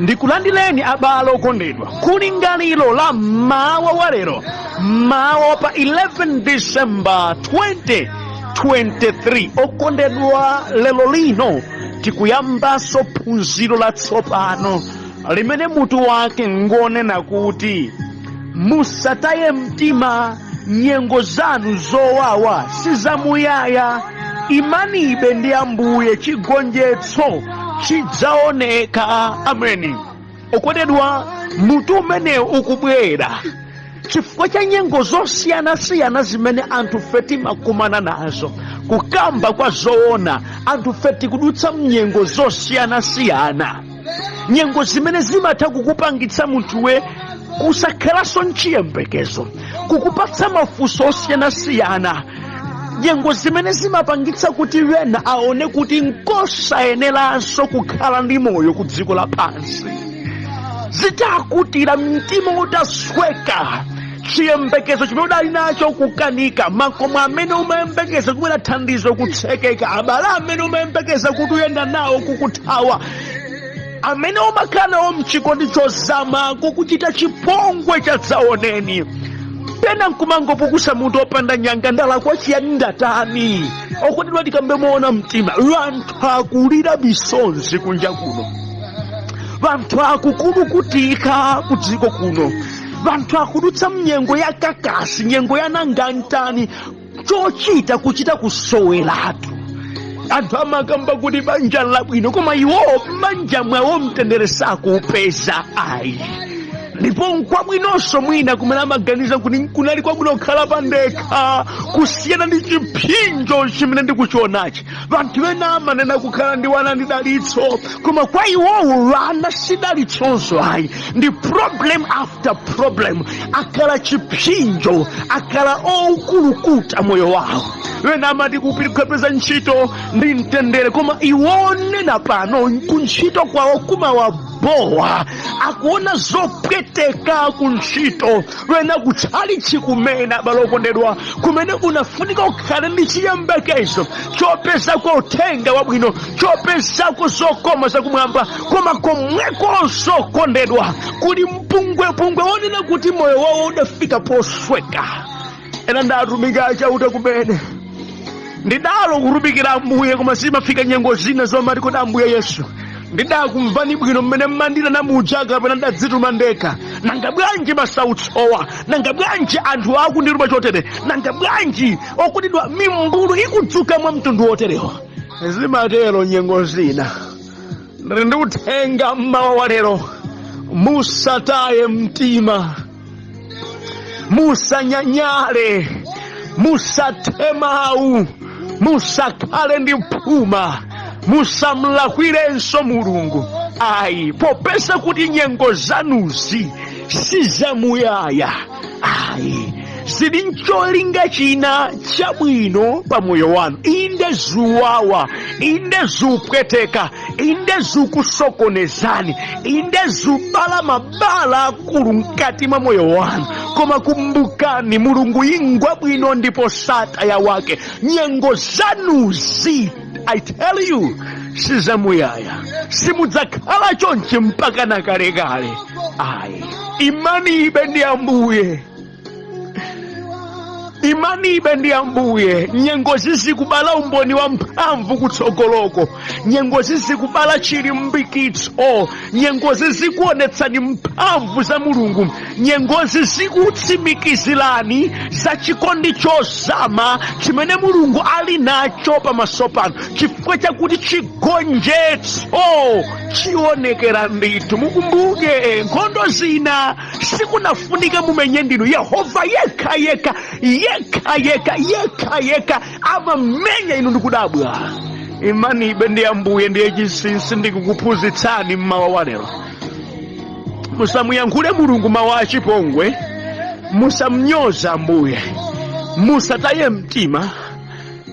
Ndikulandileni abale okondedwa ku lingalilo la mawa wa lero, mawa pa 11 December 2023. Okondedwa, lelo lino tikuyambaso phunziro latsopano limene mutu wake ngonena kuti musataye mtima, nyengo zanu zowawa sizamuyaya, imanibe ndi Ambuye chigonjetso chidzaoneka. Ameni. Okondedwa, mutu umene ukubwera chifukwa cha nyengo zosiyana-siyana zimene anthu feti makumana nazo. Kukamba kwa zoona, anthu feti kudutsa mnyengo zosiyana-siyana, nyengo zimene zimatha kukupangitsa munthuwe kusakhalaso nchiyembekezo, kukupatsa mafunso osiyana-siyana, nyengo zimene zimapangitsa kuti wena aone kuti nkosayeneranso kukhala ndi moyo ku dziko lapansi, zitakutira mtima utasweka, chiyembekezo chimene udali nacho kukanika, makomo amene umayembekeza kubwera thandizo kutsekeka, abale amene umayembekeza kuti uyenda nawo kukuthawa, amene umakhala nawo mchikondi chozama kukuchita chipongwe chadzaoneni. Pena nkumangopukusa munthu opanda nyanga ndala kwa chiyani ndatani. Okondedwa, tikambemuona mtima, wanthu akulira misonzi kunja kuno, wanthu akukulukutika ku dziko kuno, wanthu akudutsa mnyengo ya kakasi, nyengo ya nangantani, chochita kuchita kusoweratu. Anthu amakamba kuti banja labwino, koma iwowo m'manja mwawo mtendere sakuupeza ayi. Ndipo nkwabwinonso mwina kumene amaganiza kuti kunali kwabwino kukhala pandekha, kusiyana ndi chipinjo chimene ndikuchionachi. Vanthu ena amanena kukhala ndi wana ndi dalitso, koma kwa iwowo wana si dalitsozo ayi, ndi problem after problem. Akhala chipinjo, akhala oukulukuta moyo wawo. Wena amati kupeza ntchito ndi mtendere, koma iwonena pano kuntchito kwawo kumawabowa, akuona zopweteka kuntchito. Wena kutsali chikumena, abale okondedwa, kumene unafunika ukhale ndi chiyembekezo chopezako uthenga wabwino, chopezako zokoma zakumwamba, koma komwekonso okondedwa kuli mpungwepungwe wonena kuti moyo wawo udafika posweka. Ena ndatumika achauta kumene ndidalo kurubikira Ambuye, koma zimafika nyengo zina zomati kuti Ambuye Yesu ndidakumvani bwino mmene mmandira namujaga kapena ndadzituma ndekha, nanga bwanji masautsowa, nanga bwanji anthu akundiruma chotere, nanga bwanji okutidwa mimbulu ikudzuka mwa mtundu woterewo. Zimatero nyengo zina. Ndi uthenga mmawa wa lero, musataye mtima, musanyanyale, musatemawu, musakhale ndi phuma, musamlakwirenso Mulungu ayi, popeza kuti nyengo zanuzi sizamuyaya ayi, zili ncholinga china chabwino pa moyo wanu. Inde zuwawa, inde zupweteka, inde zukusokonezani, inde zubala mabala akulu mkati mwa moyo wanu, koma kumbukani Mulungu ingwa bwino ndipo sataya wake. Nyengo zanuzi, I tell you, sizamuyaya, simudzakhala chonchi mpaka na kalekale ayi. Imani ibe ndi Ambuye, imani ibe ndi Ambuye. Nyengo zizikubala umboni wa mphamvu kutsogoloko, nyengo zizikubala chilimbikitso, nyengo zizikuonetsani mphamvu za Mulungu, nyengo zizikutsimikizirani za chikondi chozama chimene Mulungu ali nacho pamaso panu, chifukwa chakuti chigonjetso chionekera ndithu. Mukumbuke nkhondo zina sikunafunika mumenye ndinu, Yehova yekha yekha yekha amamenya inu ndikudabwa. Imani ibe ndi Ambuye ndiye chinsinsi ndikukuphunzitsani mmawa wa lero. Musamuyankhule Mulungu mawu achipongwe, musamnyoza Ambuye, musataye mtima.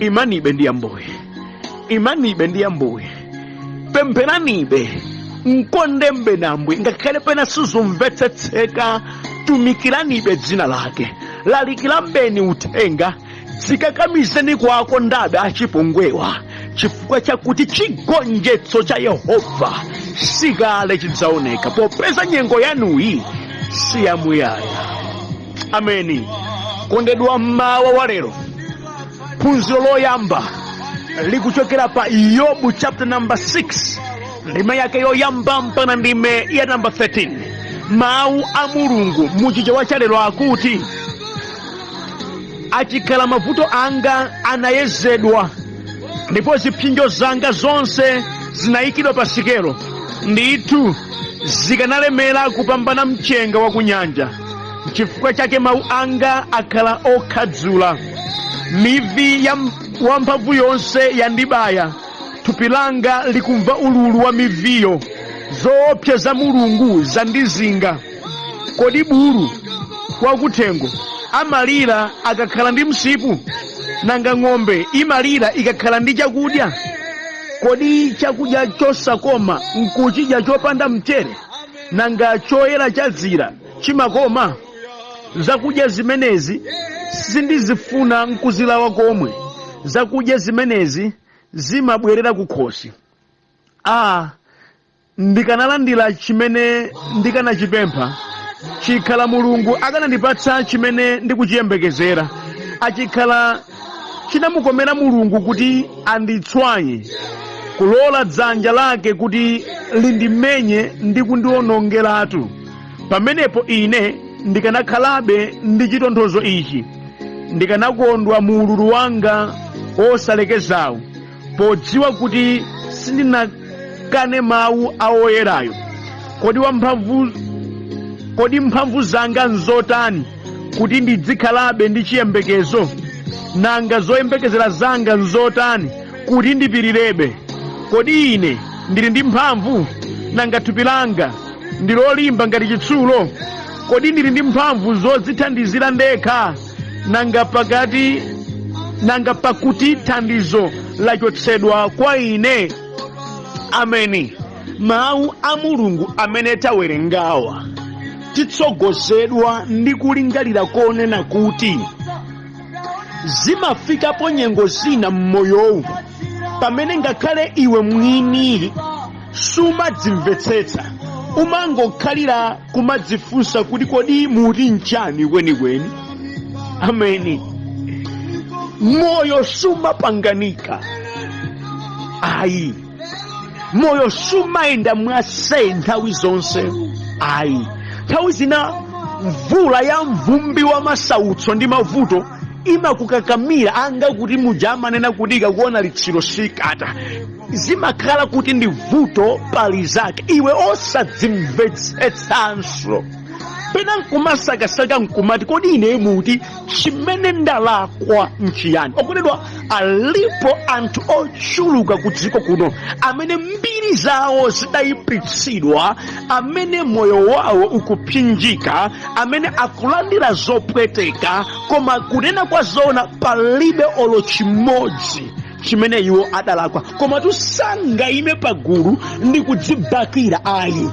Imani ibe ndi Ambuye, imani ibe ndi Ambuye, pempheranibe, mkondembe na Ambuye ngakhale pena sizumvetsetseka, tumikiranibe dzina lake, lalikirambeni uthenga, zikakamizeni kwako ndabe achipongwewa, chifukwa chakuti chigonjetso cha Yehova sikale chidzaoneka, popeza nyengo yanuyi siyamuyaya. Ameni. Kondedwa mmawa wa lero, phunziro loyamba likuchokera pa Yobu chapter number 6, ndime yake yoyamba mpaka ndime ya number 13. Mawu a Mulungu muchichewa cha lero akuti, achikhala mavuto anga anayezedwa, ndipo zipsinjo zanga zonse zinayikidwa pa sikelo, ndithu zikanalemera kupambana mchenga wa kunyanja. Chifukwa chake mawu anga akhala okhadzula, mivi ya wamphamvu yonse yandibaya, thupi langa likumva ululu wa miviyo, zoopsa za Mulungu zandizinga. Kodi bulu wakuthengo amalira akakhala ndi msipu? Nanga ng'ombe imalira ikakhala ndi chakudya? Kodi chakudya chosakoma nkuchidya chopanda mchere? Nanga choyera chadzira chimakoma? Zakudya zimenezi sindizifuna nkuzilawa komwe, zakudya zimenezi zimabwerera kukhosi. Ndikanalandira chimene ndikanachipempha, chikhala Mulungu akanandipatsa chimene ndikuchiyembekezera. Achikhala chinamukomera Mulungu kuti anditswanye, kulola dzanja lake kuti lindimenye ndi kundiwonongeratu, pamenepo ine ndikanakhalabe ndi chitonthozo ichi, ndikanakondwa mu ululu wanga osalekezawo, podziwa kuti sindinakane mawu a Oyerayo. Kodi mphamvu zanga nzotani kuti ndidzikhalabe ndi chiyembekezo? Nanga zoyembekezera zanga nzotani kuti ndipirirebe? Kodi ine ndili ndi mphamvu? Nanga thupi langa ndi lolimba ngati chitsulo? Kodi ndili ndi mphamvu zodzithandizira ndekha? Nanga pakuti thandizo lachotsedwa kwa ine. Ameni. Mawu a Mulungu amene tawerengawa titsogozedwa ndi kulingalira konena kuti zimafikapo nyengo zina mmoyowu pamene ngakhale iwe mwini sumadzimvetsetsa, umangokhalira kumadzifunsa kuti kodi muti nchani kwenikweni. Ameni. Moyo sumapanganika, ayi. Moyo sumayenda mwase nthawi zonse, ayi. Nthawi zina mvula ya mvumbi wa masautso ndi mavuto imakukakamira, anga kuti muja amanena kuti ikakuona litsiro sikata. Zimakhala kuti ndi vuto pali zake, iwe osadzimvetsetsanso. Pena nkumasakasaka nkumati kodi ine muti chimene ndalakwa nchiyani? Okondedwa, alipo anthu ochuluka ku dziko kuno amene mbiri zawo zidayipitsidwa, amene moyo wawo ukupsinjika, amene akulandira zopweteka, koma kunena kwa zoona palibe olo chimodzi chimene iwo adalakwa. Koma tusangayime pagulu ndi kudzibakira, ayi.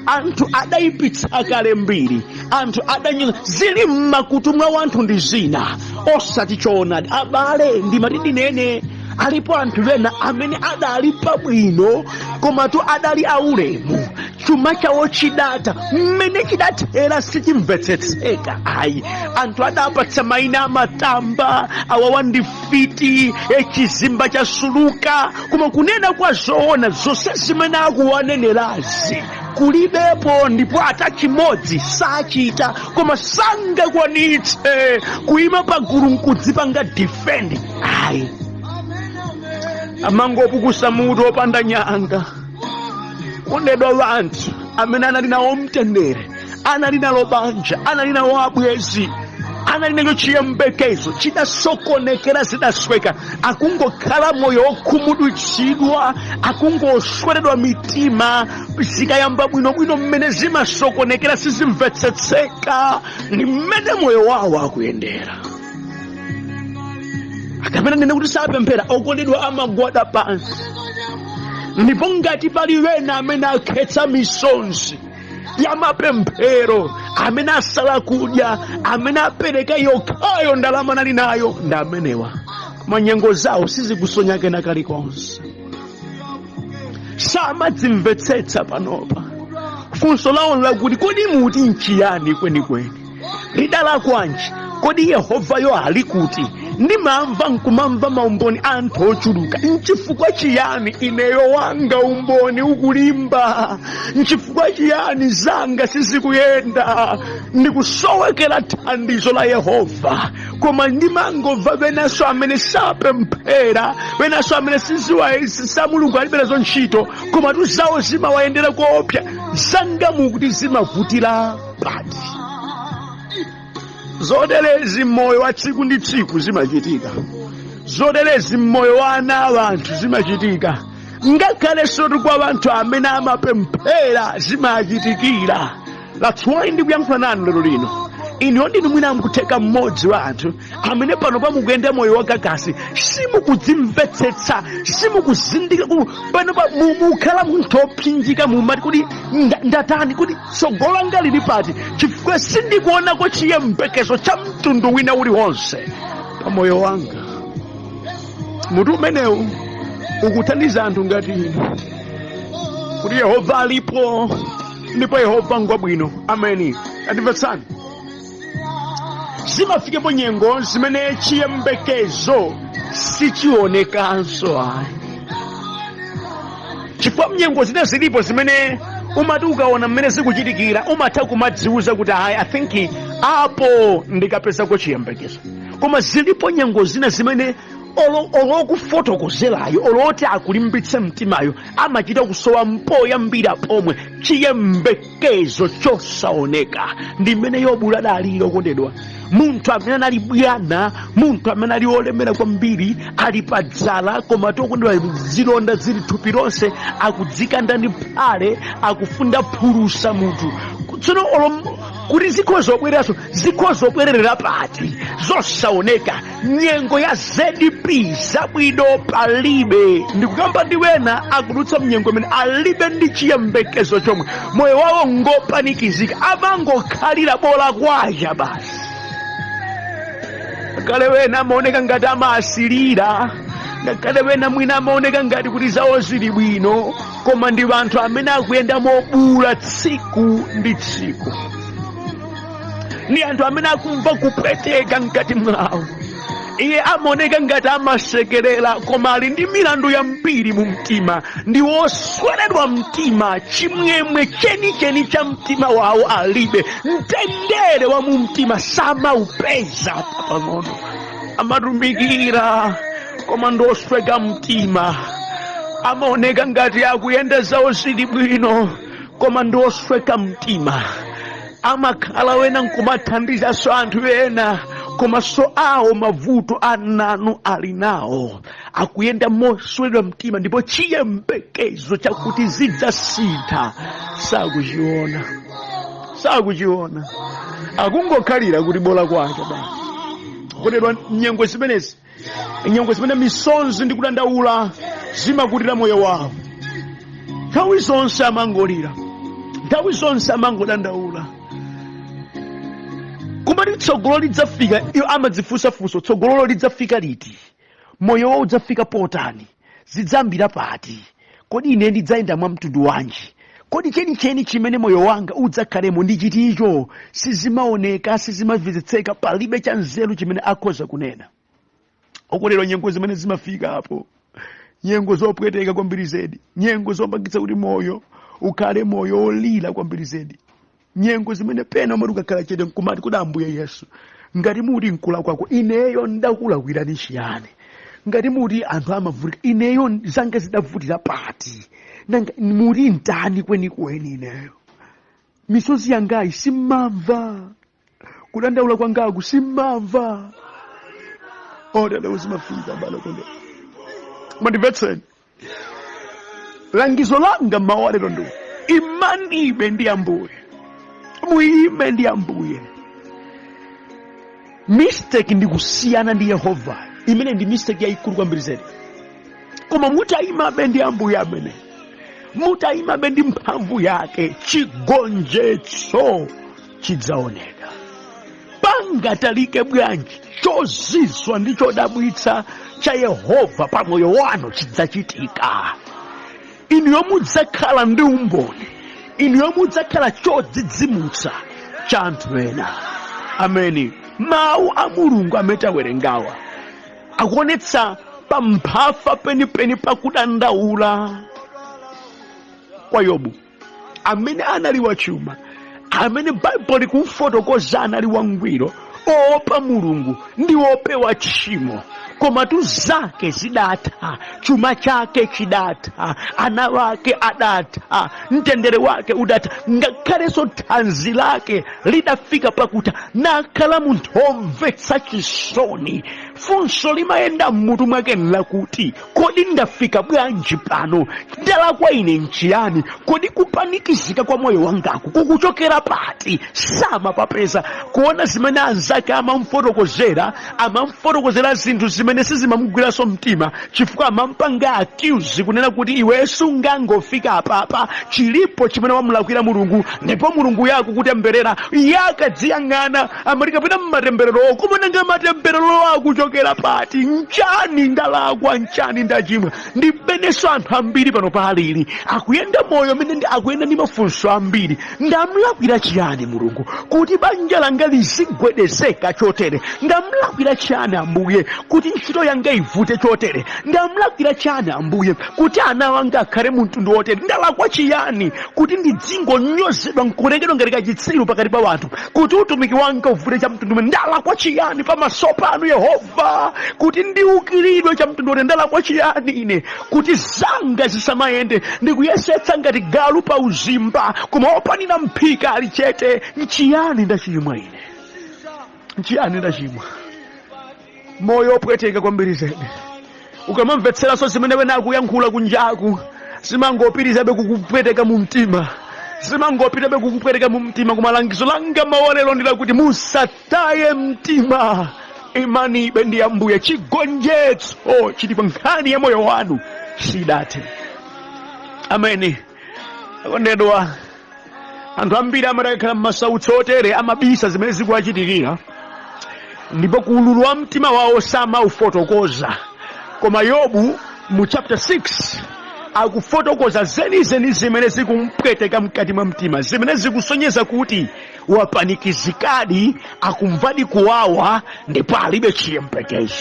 Anthu adayipitsa kale mbiri, anthu adanyenga zili mmakutu mwa wanthu ndi zina osati choonadi. Abale ndimati ndinene, alipo anthu ena amene adali pabwino koma tu adali aulemu, chuma chawo chidata mmene chidathera sichimvetsetseka, ayi. Anthu adapatsa mayina amatamba, awawa ndi fiti, chizimba cha suluka, koma kunena kwa zoona zonse zimene akuwanenerazi kulibepo, ndipo ata chimodzi sachita, koma sangakwanitse kuyima pagulu nkudzipanga defend, ayi. Amangopukusa mutu opanda nyanga. Kondedwa wanthu amene anali nawo mtendere, anali nalo banja, anali nawo abwezi, anali nacho chiyembekezo, chidasokonekera zidasweka, akungokhala moyo okhumudwitsidwa, akungosweredwa mitima, zikayamba bwinobwino mmene zimasokonekera sizimvetsetseka, ni mmene moyo wawo akuyendera. Akamene nene kuti sapemphera, okondedwa amagwada pansi. Ndipo ngati pali wena amene akhetsa misonzi ya mapemphero, amene asala kudya, amene apereka yokhayo ndalama nali nayo, ndi amenewa. manyengo zawo sizikusonyakena kalikonse. Samadzimvetsetsa panopa. Funso lawo lakuti kodi muti nchiyani kwenikweni? Lidala kwanji? Kodi Yehova yo ali kuti? Ndimamva nkumamva maumboni anthu ochuluka. Nchifukwa chiyani ineyo wanga umboni ukulimba? Nchifukwa chiyani zanga sizikuyenda? Ndikusowekera thandizo la Yehova. Koma ndimangomva benaso amene sapemphera, benaso amene siziwaisa Mulungu alibenazo ntchito, koma tuzawo zimawayendera koopsa. Zanga mukuti zimavutira pati. Zodelezi moyo wa tsiku ndi tsiku zimachitika. Zodelezi moyo wa ana abantu zimachitika. Ngakhale sotu kwa abantu amene amapemphera zimachitikira. That's why ndikuyankhula nanu lero lino. Ino ndinu mwina mukuteka mmodzi wa anthu amene pano pamukuyenda moyo wakakasi, simukudzimvetsetsa, simukuzindika pano mukhala munthu opsinjika mumati kuti ndatani, kuti tsogolo langa lili pati, chifukwa sindikuonako chiyembekezo cha mtundu wina uliwonse pa moyo wanga. Mutu umenewu ukuthandiza anthu ngati inu kuti Yehova alipo, ndipo Yehova ngwabwino. Ameni. Andimvetsani. Zimafikepo nyengo zimene chiyembekezo sichionekanso ayi. Chifukwa mnyengo zina zilipo zimene umati ukaona mmene zikuchitikira umatha kumadziuza kuti ayi, I think apo ndikapezako chiyembekezo. Koma zilipo nyengo zina zimene olokufotokozerayo oloti akulimbitse mtimayo amachita kusowa mpoya mbira pomwe chiyembekezo chosaoneka. Ndi mmene Yobu adalira okondedwa. Munthu amene anali bwana, munthu amene ali olemera kwambiri, ali padzala, koma tokondedwa zilonda zili thupi lonse, akudzikanda ndi phale, akufunda phulusa munthu. Tsono kuti zikhoza obwererera pati zosaoneka. Nyengo ya ZDP zabwino palibe. Ndikukamba ndi wena akudutsa mnyengo imene alibe ndi chiyembekezo chomwe, moyo wawo ngopanikizika, amangokhalira bola kwacha basi. Ngakhale wena amaoneka ngati amasilira, ngakhale wena mwina amaoneka ngati kuti zawo zili bwino, koma ndi anthu amene akuyenda mobula tsiku ndi tsiku. Ndi anthu amene akumva kupweteka mkati mwawo. Iye amaoneka ngati amasekerera, koma ali ndi milandu ya mpiri mu mtima. Ndi wosweredwa mtima, chimwemwe chenicheni cha mtima wawo alibe. Mtendere wa mu mtima samaupeza pang'ono. Amatumikira, koma ndosweka mtima. Amaoneka ngati akuyenda zawo zili bwino, koma ndosweka mtima. Amakhala wena nkumathandizaso anthu ena, koma so awo mavuto ananu ali nawo. Akuyenda moswedwa mtima, ndipo chiyembekezo chakuti zidzasintha sakuchiona. Akungokhalira kuti bola kwacha basi. Kondedwa, nyengo zimenezi, nyengo zimene misonzi ndi kudandaula zimakutira moyo wawo. Nthawi zonse amangolira, nthawi zonse amangodandaula. Kumati tsogolo lidzafika, iyo amadzifunsafunso, tsogolo lidzafika liti? Moyo wawo udzafika potani? Zidzambira pati? Kodi ine ndidzayenda mwa mtundu wanji? Kodi chenicheni chimene moyo wanga udzakhalemo ndi chiticho? Sizimaoneka, sizimamvetsetseka, palibe cha nzeru chimene akhoza kunena. Okondedwa, nyengo zimene zimafika hapo, nyengo zopweteka kwambiri zedi, nyengo zopangitsa kuti moyo ukhale moyo olira kwambiri zedi. Nyengo zimene pena umati ukakhala chete nkumati kuti Ambuye Yesu, ngati muti nkula kwako, ineyo ndakulakwirani chiyani? Ngati muti anthu amavutika, ineyo zanga zidavutira pati? Nanga muti ntani kwenikweni ineyo? Misozi yangayi simamva, kudandaula kwangaku simamva. Lero zimafika balo konde. Mandimvetseni. Langizo langa mawa lero ndo imanibe ndi Ambuye. Muime ndi Ambuye. Mistake ndi kusiyana ndi Yehova, imene ndi mistake yaikulu kwambiri zedi. Koma mutayimabe ndi Ambuye amene, mutayimabe ndi mphamvu yake, chigonjetso chidzaoneka. chingatalike bwanji chozizwa ndi chodabwitsa cha Yehova pa moyo wanu chidzachitika. Inuyo mudzakhala ndi umboni, inuyo mudzakhala chodzidzimutsa cha anthu ena. Ameni. Mawu a Mulungu amene tawerengawa akuonetsa pamphafa penipeni pakudandaula kwa Yobu, amene anali wachuma, amene Baibulo likumfotokoza anali wangwiro, oopa Mulungu ndi wopewa tchimo. Koma tu zake zidatha, chuma chake chidatha, ana wake adatha, mtendere wake udatha, ngakhalenso thanzi lake lidafika pakuti nakhala munthu omvetsa chisoni. Funso limayenda mmutu mwake lakuti kodi ndafika bwanji pano, ndalakwa ine nchiyani, kodi kupanikizika kwa moyo wangaku kukuchokera pati? Samapapeza kuona zimene anzake amamfotokozera zinthu zimene sizimamugwiranso mtima, chifukwa amampanga accuse kunena kuti iwe sungangofika apapa, chilipo chimene wamulakwira Mulungu, ndipo Mulungu yako kutemberera yakadziyang'ana amalikapita mmatemberero, kumonanga matemberero akuchokera pati. Nchani ndalakwa, nchani ndachimwa? Ndipenenso anthu ambiri pano palili akuyenda moyo mene akuyenda ndi mafunso ambiri. Ndamulakwira chiyani Mulungu kuti banja langa lizigwedezeka chotere? Ndamulakwira chiyani Ambuye kuti ntchito yanga ivute chotere? Ndamulakwira chiyani Ambuye kuti ana wanga akhale mtundu wotere? Ndalakwa chiyani kuti ndidzingonyozedwa nkulekedwa ngati kachitsiru pakati pa wanthu, kuti utumiki wanga uvute cha mtundu umene? Ndalakwa chiyani pamaso panu Yehova kuti ndiukiridwe cha mtundu wotere? Ndalakwa chiyani ine kuti zanga zisamayende ndikuyesetsa ngati galu pa uzimba, koma opanina mphika ali chete? Nchiyani ndachimwa ine? Nchiyani ndachimwa? Moyo opweteka kwambiri zedi. Ukamamvetseranso zimene wena akuyankhula kunjaku, simangopirizabe kukupweteka mu mtima, simangopitabe kukupweteka mu mtima. Koma langizo langa maonero ndila kuti musataye mtima, imani ibe ndi Ambuye. Chigonjetso chili pa nkhani ya moyo wanu sidathe. Ameni. Akondedwa, anthu ambiri amadakhala m'masautso otere amabisa zimene zikuwachitikira, ndipo kuululu wa mtima wawo samaufotokoza. Koma Yobu mu chapter 6 akufotokoza zenizeni zimene zikumpweteka mkati mwa mtima, zimene zikusonyeza kuti wapanikizikadi, akumvadi kuwawa, ndipo alibe chiyembekezo.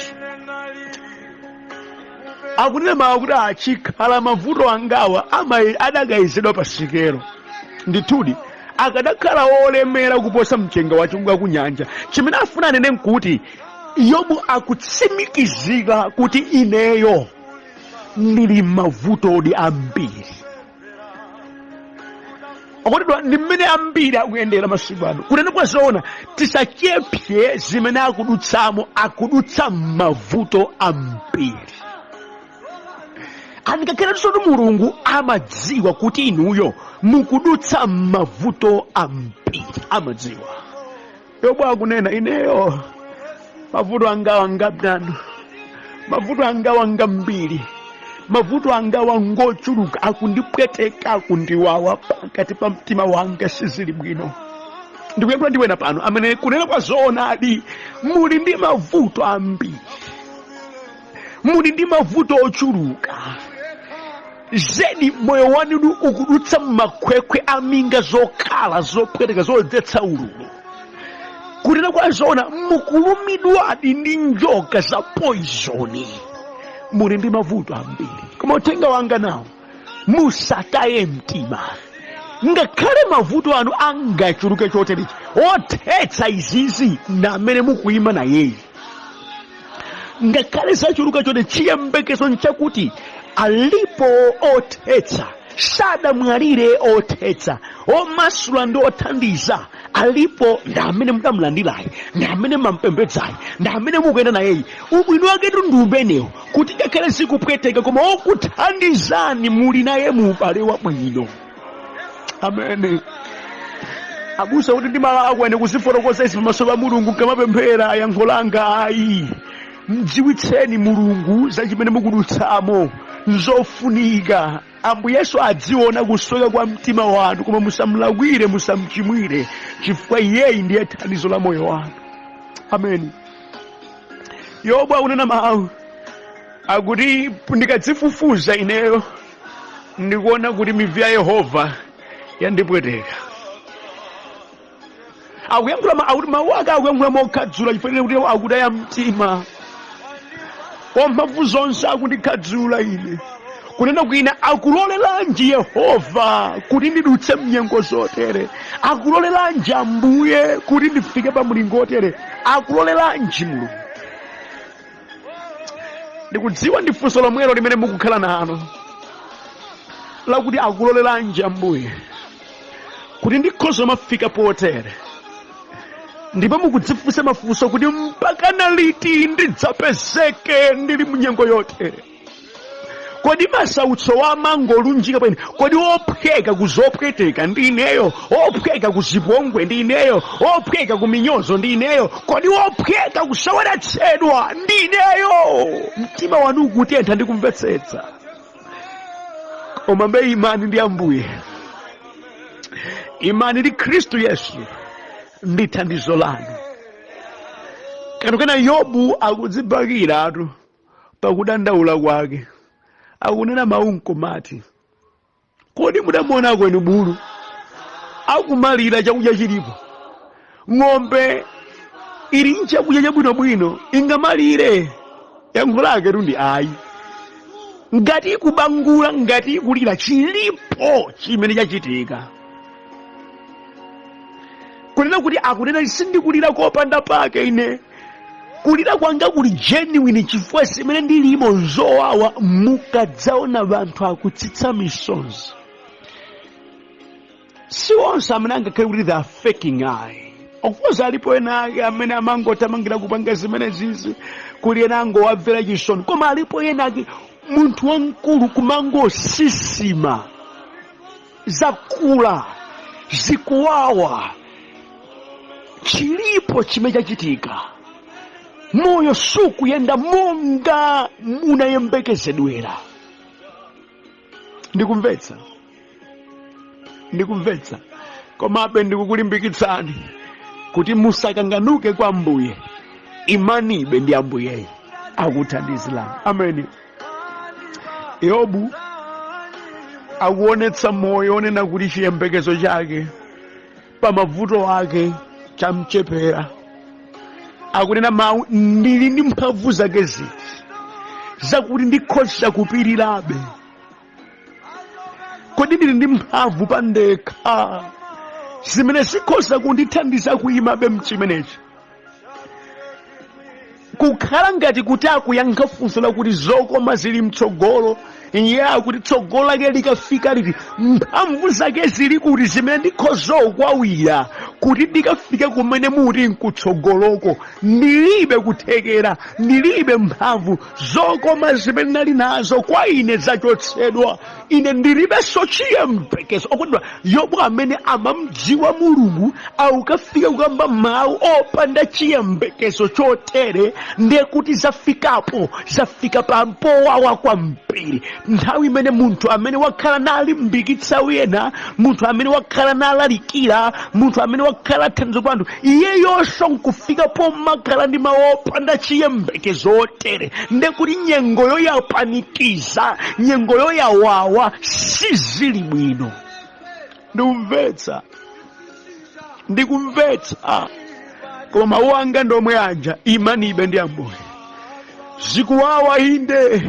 Akunena kuti achikhala mavuto angawa adakayizidwa pa sikelo, ndithudi akadakhala olemera kuposa mchenga wachunga kunyanja. Chimene afuna anene nkuti Yobu akutsimikizika kuti ineyo ndili mavuto odi ambiri. Akondedwa, ndi mmene ambiri akuyendera masiku ano. Kunena kwa zoona, tisachepye zimene akudutsamo, akudutsa mavuto ambiri. Angakhale tsono Mulungu amadziwa kuti inuyo mukudutsa mavuto ambiri, amadziwa. Yobu akunena ineyo mavuto angawa ngapitano, mavuto angawa ngambiri, mavuto angawa ngochuluka, akundipweteka, akundiwawa pakati pa mtima wanga sizili bwino. Ndikuyankhula ndiwena pano amene kunena kwa zoona adi muli ndi mavuto ambiri, muli ndi mavuto ochuluka zedi. Moyo wanu ukudutsa makhwekhwe aminga zokhala zopweteka zodzetsa ululu. Kunena kwa zoona mukulumidwadi ndi njoka za poisoni, muli ndi mavuto ambiri. Koma uthenga wanga nawo, musataye mtima. Ngakhale mavuto anu angachuluke chotere, othetsa izizi na amene mukuyima na yeye. Ngakhale zachuluka chotere, chiyembekezo nchakuti alipo othetsa, sadamwalire othetsa, omasula ndi othandiza alipo, ndi amene mudamulandirayi, ndi amene mampembedzayi, ndi amene mukuyenda nayeyi. Ubwino wake ndi umenewo, kuti ngakhale zikupweteka koma okuthandizani muli naye mu ubale wabwino. Amen. Abusa kuti ndimalakwa ine kuzifotokoza izi pamaso pa Mulungu kamapemphera yankho langa ayi. Mdziwitseni Mulungu za chimene mukudutsamo, nzofunika. Ambuye Yesu adziona kusweka kwa mtima wanu, koma musamulakwire, musamchimwire, chifukwa iyeyi ndiye thandizo la moyo wanu. Amen. Yobu akunena mawu akuti ndikadzifufuza ineyo ndikuona kuti mivi ya Yehova yandipweteka. Akuyankhula mawu ake akuyankhula mokhadzula chifukwa kuti akudaya mtima. Wamphamvu zonse akundikhadzula ine. Kunena kwina akulolelanji Yehova kuti ndidutse mnyengo zotere? Akulolelanji Ambuye kuti ndifike pa mlingo otere? Akulolelanji Mulungu? Ndikudziwa ndi funso lomwelo limene mukukhala nalo lakuti akulolelanji Ambuye kuti ndikhoza mafika potere, ndipo mukudzifunsa mafunso kuti mpaka na liti ndidzapezeke ndili mnyengo yotere? Kodi masautso wa mangolunjika bwene? Kodi ophweka kuzopweteka ndi ineyo? Ophweka kuzipongwe ndi ineyo? Ophweka kuminyozo ndi ineyo? Kodi ophweka kusaweretsedwa ndi ineyo? Mtima wanu ukutentha ndi kumvetsetsa. Koma mbe imani ndi Ambuye, imani ndi Khristu Yesu ndi thandizo lanu. Kanokena Yobu akudzibakiratu pakudandaula kwake. Akunena mawu mkomati, kodi mudamuona kwenu bulu akumalira chakudya chilipo? Ng'ombe ili nchakudya chabwinobwino ingamalire? Yankho lake ndi ayi. Ngati ikubangula, ngati ikulira, chilipo chimene chachitika. Kunena kuti akunena sindikulira kopanda pake ine. Kulira kwanga kuli genuine chifukwa simene ndilimo nzowawa. Mukadzaona vanthu akutsitsa misonzi, si onse amene angakhale kuti they are faking eye. Of course alipo ena ake amene amangotamangira kupanga zimene zizi, kuli ena angowabvera chisoni, koma alipo ena ake munthu wamkulu kumangosisima zakula zikuwawa. Chilipo chimene chachitika. Moyo sukuyenda monga unayembekezedwera. Ndikumvetsa. Komabe ndikukulimbikitsani kuti musakanganuke kwa Ambuye. Imanibe ndi Ambuye akuthandizirani. Amen. Yobu akuonetsa moyo onena kuti chiyembekezo chake pa mavuto ake chamchepera. Akunena mawu, ndili ndi mphamvu zake ziti zakuti ndikhoza kupirirabe. Kodi ndili ndi mphamvu pa ndekha zimene zikhoza kundithandiza kuyimabe mchimenechi? Kukhala ngati kuti akuyankha funso lakuti zokoma zili mtsogolo, iye akuti tsogolo lake likafika liti, mphamvu zake zili kuti zimene ndikhoza kukwawira kuti ndikafike kumene muti nkutsogoloko? Ndilibe kuthekera, ndilibe mphamvu. Zokoma zimene ndali nazo kwa ine zachotsedwa. Ine ndilibenso chiyembekezo. Okondwa, Yobu amene amamdziwa Mulungu akafika kukamba mawu opanda chiyembekezo chotere, ndiye kuti zafikapo, zafika pa mpowawa kwambiri. Nthawi imene munthu amene wakhala nalimbikitsa wina, munthu amene wakhala nalalikira, munthu amene wakhala thandizo kwa anthu, iyeyonso nkufikapo makhala ndi mawu opanda chiyembekezo otere, ndiye kuti nyengoyo yapanikiza, nyengoyo yawawa, sizili bwino. Ndikumvetsa. Koma mawu anga ndomwe aja, imanibe ndi Ambuye. Zikuwawa inde,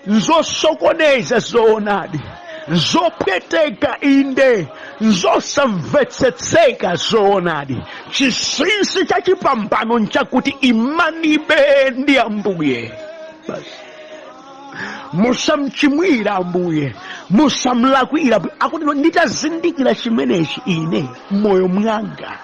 nzosokoneza zoonadi, zopweteka inde, zosamvetsetseka zoonadi. Chinsinsi cha chipambano nchakuti imanibe ndi Ambuye. Basi musamchimwira Ambuye, musamlakwira. Akuti nditazindikira chimenechi ine moyo mwanga,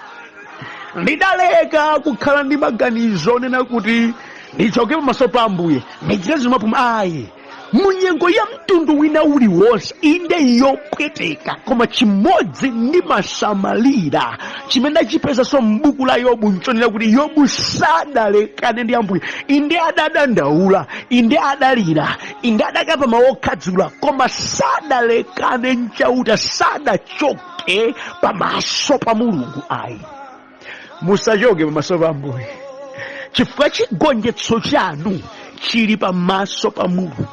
ndidaleka kukhala ndi maganizo nena kuti ndichoke pamaso pa Ambuye ndichite zimapuma. Ayi, munyengo ya mtundu wina uliwonse inde yopweteka, koma chimodzi ndimasamalira chimene ndachipezanso m'buku la Yobu nchonena kuti Yobu sadalekane ndi Ambuye. Inde adadandaula, inde adalira, inde adakapa mawu okhadzula, koma sadalekane nchauta, sadachoke pamaso pa Mulungu. Ayi, musachoke pamaso pa Ambuye. chifukwa chigonjetso chanu chili pamaso pa Mulungu.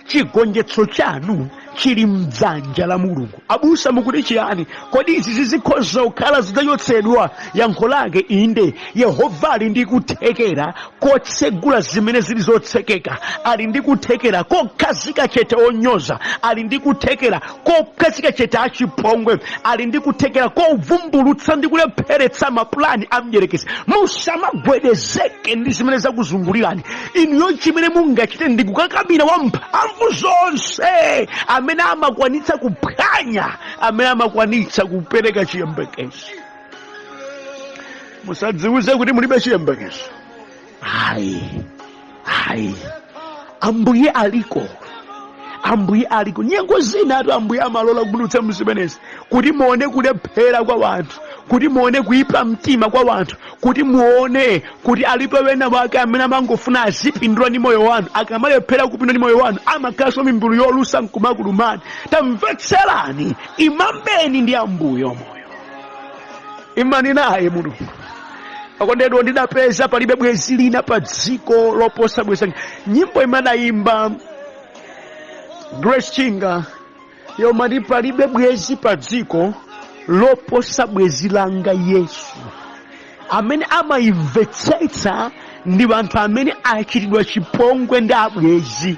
Chigonjetso chanu chili mdzanja la Mulungu. Abusa mukuti chiyani? Kodi izi zizikhoza kukhala zidzachotsedwa? Yankho lake inde. Yehova ali ndi kuthekera kotsegula zimene zili zotsekeka, ali ndi kuthekera kokhazika chete onyoza, ali ndi kuthekera kokhazika chete achipongwe, ali ndi kuthekera kovumbulutsa ndi kulepheretsa mapulani a mdierekezi. Musamagwedezeke ndi zimene zakuzungulirani. Inuyo chimene mungachite ndi kukakamira wamphamvu zonse, amene amakwanitsa kuphwanya, amene amakwanitsa kupereka chiyembekezo. Musadziuze kuti mulibe chiyembekezo. Hayi, Ambuye aliko. Ambuye aliko. Nyengo zinatu Ambuye amalola kubudutsa mzimenezi, kuti muone kulephera kwa wanthu, kuti muone kuipa mtima kwa wanthu, kuti muone kuti alipo wena wake amene amangofuna azipindula ndi moyo wanu. Akamalephera kupindula ndi moyo wanu, amakhalanso mimbulu yolusa nkumakulumani. Tamvetserani, imambeni ndi Ambuye omoyo, imani naye Mulungu. Akondedwa, ndinapeza palibe bwezi lina pa dziko loposa bwezi. Nyimbo imanayimba Grace Chinga yomati palibe bwezi pa dziko loposa bwezi langa Yesu, amene amaimvetsetsa ndi wanthu amene achitidwa chipongwe ndi abwezi,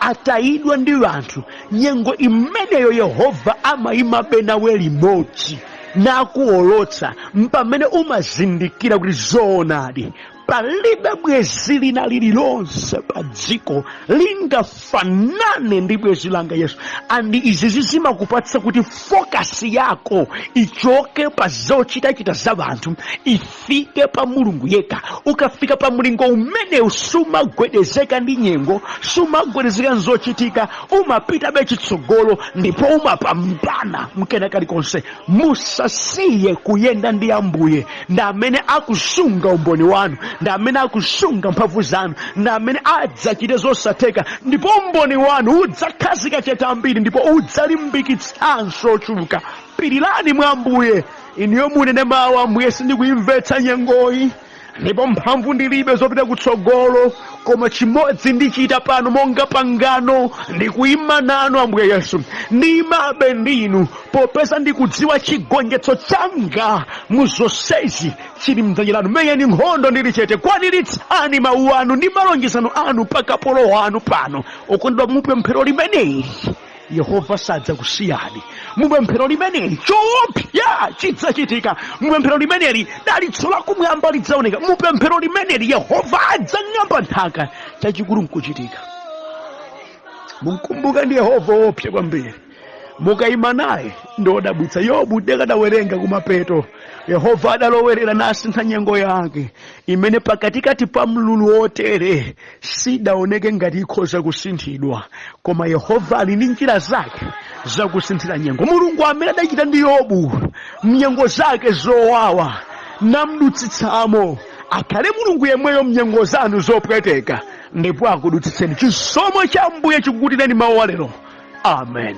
atayidwa ndi wanthu. Nyengo imeneyo Yehova amayimabe nawe limodzi nakuolotsa mpamene umazindikira kuti zoonadi palibe bwezi lina lililonse pa dziko lingafanane ndi bwezi langa Yesu. Andi izi zimakupatsa kuti fokasi yako ichoke pa zochitachita za wanthu ifike pa Mulungu yekha. Ukafika pa mulingo umene sumagwedezeka ndi nyengo, sumagwedezeka nzochitika, umapita bechitsogolo ndipo umapambana mkena kalikonse. Musasiye kuyenda ndi Ambuye, ndi amene akusunga umboni wanu, ndi amene akusunga mphamvu zanu, ndi amene adzachite zosatheka, ndipo umboni wanu udzakhazika chete ambiri, ndipo udzalimbikitsanso ochuluka. Pirirani mwa Ambuye. Iniyo munene mawu, Ambuye sindikuimvetsa nyengoyi, ndipo mphamvu ndilibe zopita kutsogolo, koma chimodzi ndichita pano monga pangano, ndikuyima nanu Ambuye Yesu. Ndiyimabe ndinu popeza ndikudziwa chigonjetso changa muzonsezi chili mdzanja lanu. Menyani nkhondo ndili chete, kwaniritsani mawu anu ndi malonjezano anu pa kapolo wanu pano. Okondedwa, mupemphero limeneli Yehova sadzakusiyani. Mupemphero limeneli choopsa chidzachitika. Mupemphero limeneli dalitso la kumwamba lidzaoneka. Mupemphero limeneli Yehova adzang'amba nthaka, chachikulu nkuchitika. Mukumbuka ndi Yehova woopsa kwambiri, mukayima naye ndodabwitsa. Yobu dekadawerenga kumapeto, Yehova adalowerera nasintha nyengo yake, imene pakatikati pa mlulu wotere sidaoneke ngati ikhoza kusinthidwa, koma Yehova ali ndi njira zake zakusinthira nyengo. Mulungu amene adachita ndi Yobu mnyengo zake zowawa namdutsitsamo, akhale Mulungu yemweyo mnyengo zanu zopweteka, ndipo akudutsitseni. Chisomo cha Ambuye chikukutireni mawu alero. Amen.